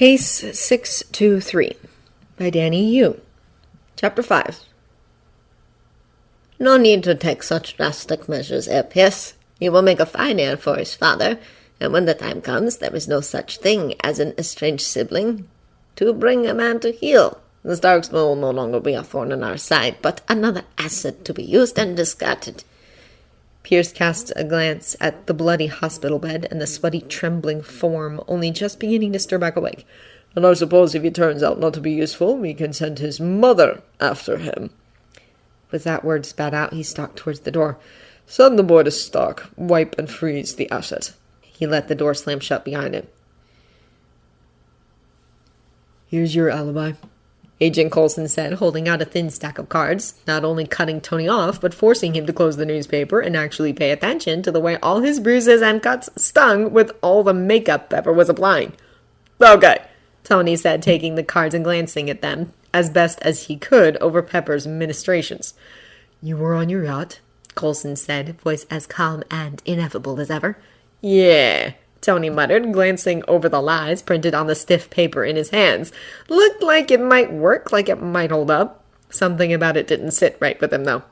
Case 623 by Danny Yu. Chapter 5. No need to take such drastic measures, Pierce. He will make a fine heir for his father, and when the time comes, there is no such thing as an estranged sibling to bring a man to heel. The Starks will no longer be a thorn in our side, but another asset to be used and discarded. Pierce cast a glance at the bloody hospital bed and the sweaty, trembling form, only just beginning to stir back awake. And I suppose if he turns out not to be useful, we can send his mother after him. With that word spat out, he stalked towards the door. Send the boy to Stark. Wipe and freeze the asset. He let the door slam shut behind him. Here's your alibi, Agent Coulson said, holding out a thin stack of cards, not only cutting Tony off, but forcing him to close the newspaper and actually pay attention to the way all his bruises and cuts stung with all the makeup Pepper was applying. Okay, Tony said, taking the cards and glancing at them, as best as he could, over Pepper's ministrations. You were on your yacht, Coulson said, voice as calm and ineffable as ever. Yeah, Tony muttered, glancing over the lies printed on the stiff paper in his hands. Looked like it might work, like it might hold up. Something about it didn't sit right with him, though.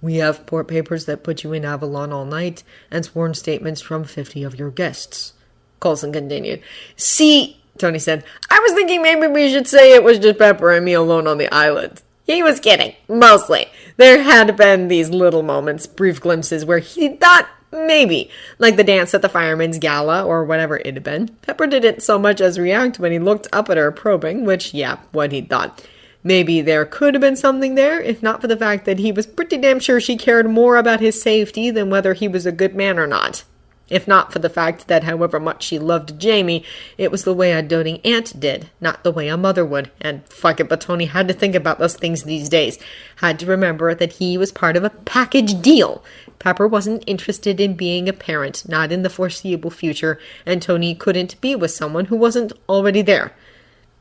We have court papers that put you in Avalon all night, and sworn statements from 50 of your guests, Coulson continued. See, Tony said, I was thinking maybe we should say it was just Pepper and me alone on the island. He was kidding, mostly. There had been these little moments, brief glimpses, where he thought maybe, like the dance at the fireman's gala or whatever it had been. Pepper didn't so much as react when he looked up at her probing, which, yeah, what he'd thought. Maybe there could have been something there, if not for the fact that he was pretty damn sure she cared more about his safety than whether he was a good man or not. If not for the fact that however much she loved Jamie, it was the way a doting aunt did, not the way a mother would. And fuck it, but Tony had to think about those things these days. Had to remember that he was part of a package deal. Pepper wasn't interested in being a parent, not in the foreseeable future, and Tony couldn't be with someone who wasn't already there.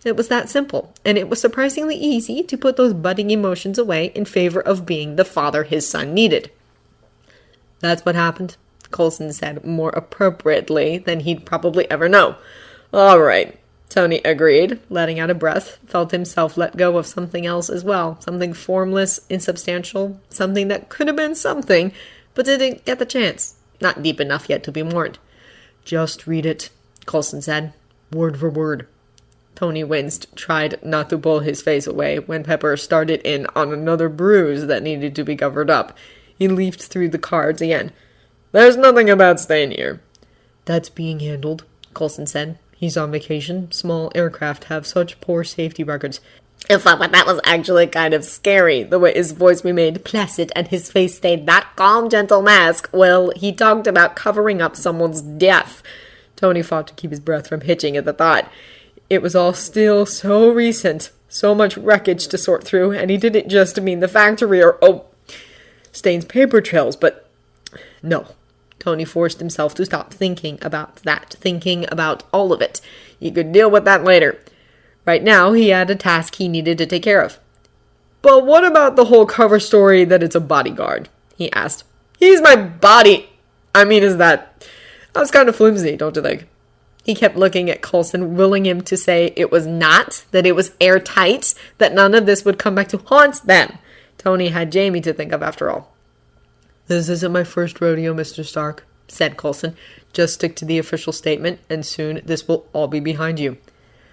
It was that simple, and it was surprisingly easy to put those budding emotions away in favor of being the father his son needed. That's what happened, Coulson said, more appropriately than he'd probably ever know. All right, Tony agreed, letting out a breath, felt himself let go of something else as well, something formless, insubstantial, something that could have been something, but didn't get the chance. Not deep enough yet to be mourned. Just read it, Coulson said, word for word. Tony winced, tried not to pull his face away when Pepper started in on another bruise that needed to be covered up. He leafed through the cards again. There's nothing about staying here. That's being handled, Coulson said. He's on vacation. Small aircraft have such poor safety records. In fact, but that was actually kind of scary, the way his voice remained placid and his face stayed that calm, gentle mask while he talked about covering up someone's death. Tony fought to keep his breath from hitching at the thought. It was all still so recent, so much wreckage to sort through, and he didn't just mean the factory or, Stain's paper trails, but no. Tony forced himself to stop thinking about that, thinking about all of it. He could deal with that later. Right now, he had a task he needed to take care of. But what about the whole cover story that it's a bodyguard? He asked. He's my body. That was kind of flimsy, don't you think? He kept looking at Coulson, willing him to say it was not, that it was airtight, that none of this would come back to haunt them. Tony had Jamie to think of after all. This isn't my first rodeo, Mr. Stark, said Coulson. Just stick to the official statement, and soon this will all be behind you.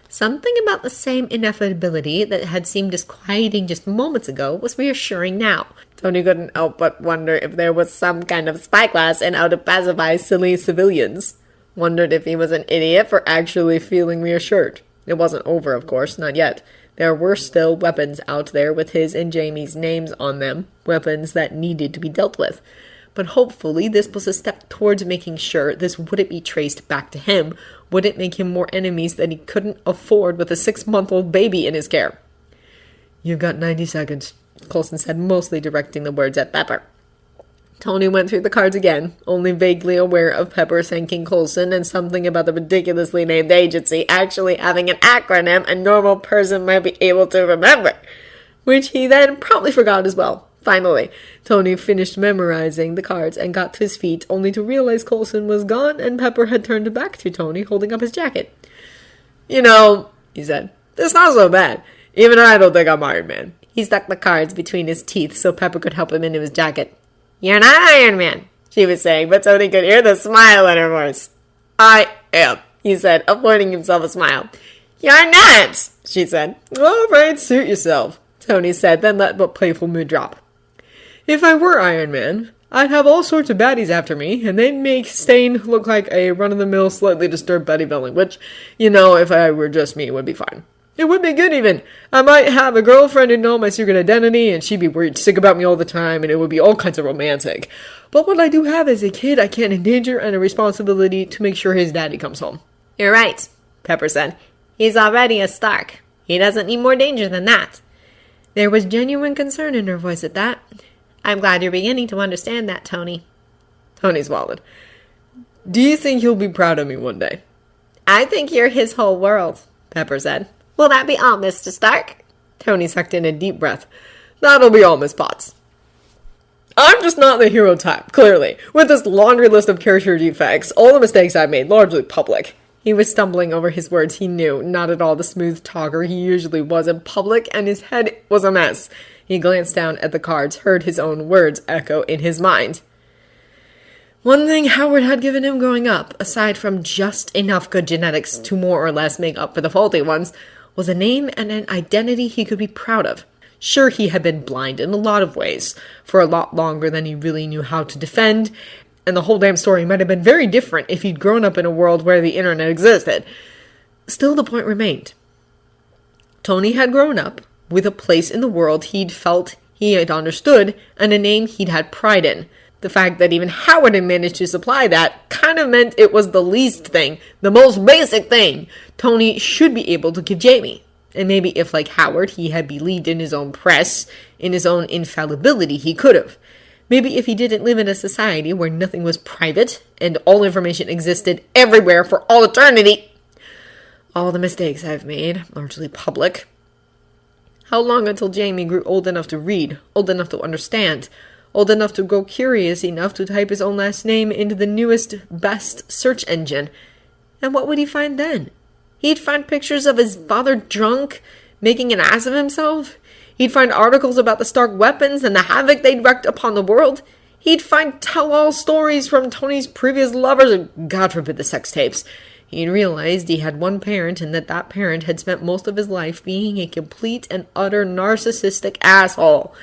Something about the same inevitability that had seemed disquieting just moments ago was reassuring now. Tony couldn't help but wonder if there was some kind of spyglass and how to pacify silly civilians. Wondered if he was an idiot for actually feeling reassured. It wasn't over, of course, not yet. There were still weapons out there with his and Jamie's names on them, weapons that needed to be dealt with. But hopefully this was a step towards making sure this wouldn't be traced back to him, wouldn't make him more enemies that he couldn't afford with a 6-month-old baby in his care. You've got 90 seconds, Coulson said, mostly directing the words at Pepper. Tony went through the cards again, only vaguely aware of Pepper thanking Coulson and something about the ridiculously named agency actually having an acronym a normal person might be able to remember, which he then probably forgot as well. Finally, Tony finished memorizing the cards and got to his feet, only to realize Coulson was gone and Pepper had turned back to Tony, holding up his jacket. You know, he said, it's not so bad. Even I don't think I'm Iron Man. He stuck the cards between his teeth so Pepper could help him into his jacket. You're not Iron Man, she was saying, but Tony could hear the smile in her voice. I am, he said, avoiding himself a smile. You're not, she said. All right, suit yourself, Tony said, then let the playful mood drop. If I were Iron Man, I'd have all sorts of baddies after me, and they'd make Stain look like a run-of-the-mill, slightly disturbed bodybuilding, which, you know, if I were just me, would be fine. It would be good even. I might have a girlfriend who'd know my secret identity, and she'd be worried sick about me all the time, and it would be all kinds of romantic. But what I do have is a kid I can't endanger and a responsibility to make sure his daddy comes home. You're right, Pepper said. He's already a Stark. He doesn't need more danger than that. There was genuine concern in her voice at that. I'm glad you're beginning to understand that, Tony. Tony swallowed. Do you think he'll be proud of me one day? I think you're his whole world, Pepper said. Will that be all, Mr. Stark? Tony sucked in a deep breath. That'll be all, Miss Potts. I'm just not the hero type, clearly. With this laundry list of character defects, all the mistakes I've made, largely public. He was stumbling over his words, he knew, not at all the smooth talker he usually was in public, and his head was a mess. He glanced down at the cards, heard his own words echo in his mind. One thing Howard had given him growing up, aside from just enough good genetics to more or less make up for the faulty ones, was a name and an identity he could be proud of. Sure, he had been blind in a lot of ways, for a lot longer than he really knew how to defend, and the whole damn story might have been very different if he'd grown up in a world where the internet existed. Still, the point remained. Tony had grown up with a place in the world he'd felt he had understood, and a name he'd had pride in. The fact that even Howard had managed to supply that kind of meant it was the least thing, the most basic thing, Tony should be able to give Jamie. And maybe if, like Howard, he had believed in his own press, in his own infallibility, he could have. Maybe if he didn't live in a society where nothing was private, and all information existed everywhere for all eternity. All the mistakes I've made, largely public. How long until Jamie grew old enough to read, old enough to understand, old enough to go curious enough to type his own last name into the newest, best search engine? And what would he find then? He'd find pictures of his father drunk, making an ass of himself. He'd find articles about the Stark weapons and the havoc they'd wreaked upon the world. He'd find tell-all stories from Tony's previous lovers, and God forbid the sex tapes. He'd realized he had one parent and that parent had spent most of his life being a complete and utter narcissistic asshole.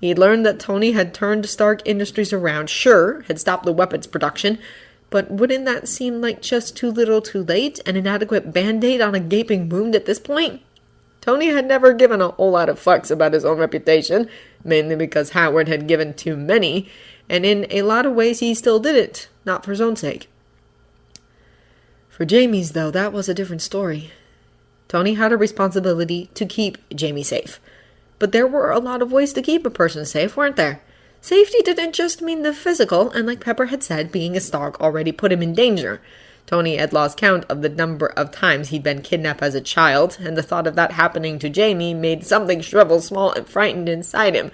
He'd learned that Tony had turned Stark Industries around, sure, had stopped the weapons production, but wouldn't that seem like just too little too late, an inadequate band-aid on a gaping wound at this point? Tony had never given a whole lot of fucks about his own reputation, mainly because Howard had given too many, and in a lot of ways he still didn't, not for his own sake. For Jamie's, though, that was a different story. Tony had a responsibility to keep Jamie safe. But there were a lot of ways to keep a person safe, weren't there? Safety didn't just mean the physical, and like Pepper had said, being a Stark already put him in danger. Tony had lost count of the number of times he'd been kidnapped as a child, and the thought of that happening to Jamie made something shrivel small and frightened inside him.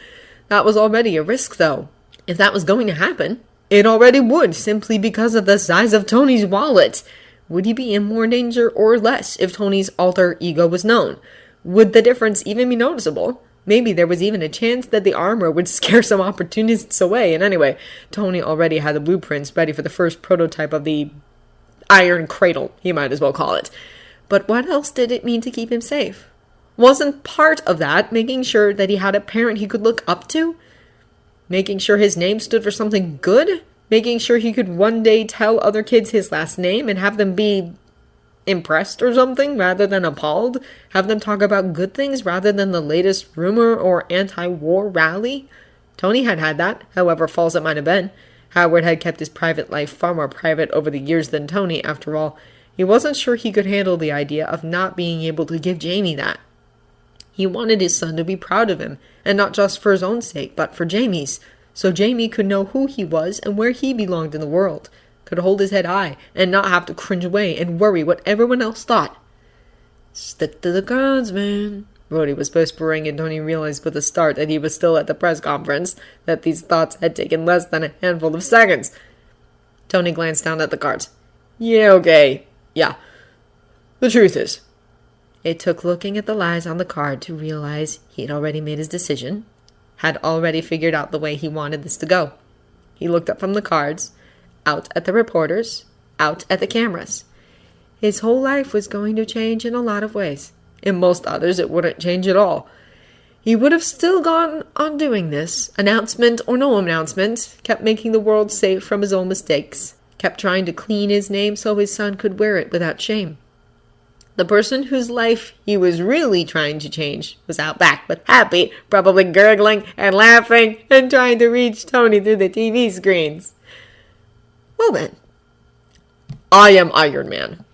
That was already a risk, though. If that was going to happen, it already would, simply because of the size of Tony's wallet. Would he be in more danger or less if Tony's alter ego was known? Would the difference even be noticeable? Maybe there was even a chance that the armor would scare some opportunists away. And anyway, Tony already had the blueprints ready for the first prototype of the Iron Cradle, he might as well call it. But what else did it mean to keep him safe? Wasn't part of that making sure that he had a parent he could look up to? Making sure his name stood for something good? Making sure he could one day tell other kids his last name and have them be impressed or something rather than appalled? Have them talk about good things rather than the latest rumor or anti-war rally? Tony had that, however false it might have been. Howard had kept his private life far more private over the years than Tony, after all. He wasn't sure he could handle the idea of not being able to give Jamie that. He wanted his son to be proud of him, and not just for his own sake, but for Jamie's, so Jamie could know who he was and where he belonged in the world, could hold his head high, and not have to cringe away and worry what everyone else thought. Stick to the guns, man, Rhodey was whispering, and Tony realized with a start that he was still at the press conference, that these thoughts had taken less than a handful of seconds. Tony glanced down at the cards. Yeah, okay. Yeah. The truth is, It took looking at the lies on the card to realize he had already made his decision, had already figured out the way he wanted this to go. He looked up from the cards, out at the reporters, out at the cameras. His whole life was going to change in a lot of ways. In most others, it wouldn't change at all. He would have still gone on doing this, announcement or no announcement, kept making the world safe from his own mistakes, kept trying to clean his name so his son could wear it without shame. The person whose life he was really trying to change was out back, but happy, probably gurgling and laughing and trying to reach Tony through the TV screens. Well then, I am Iron Man.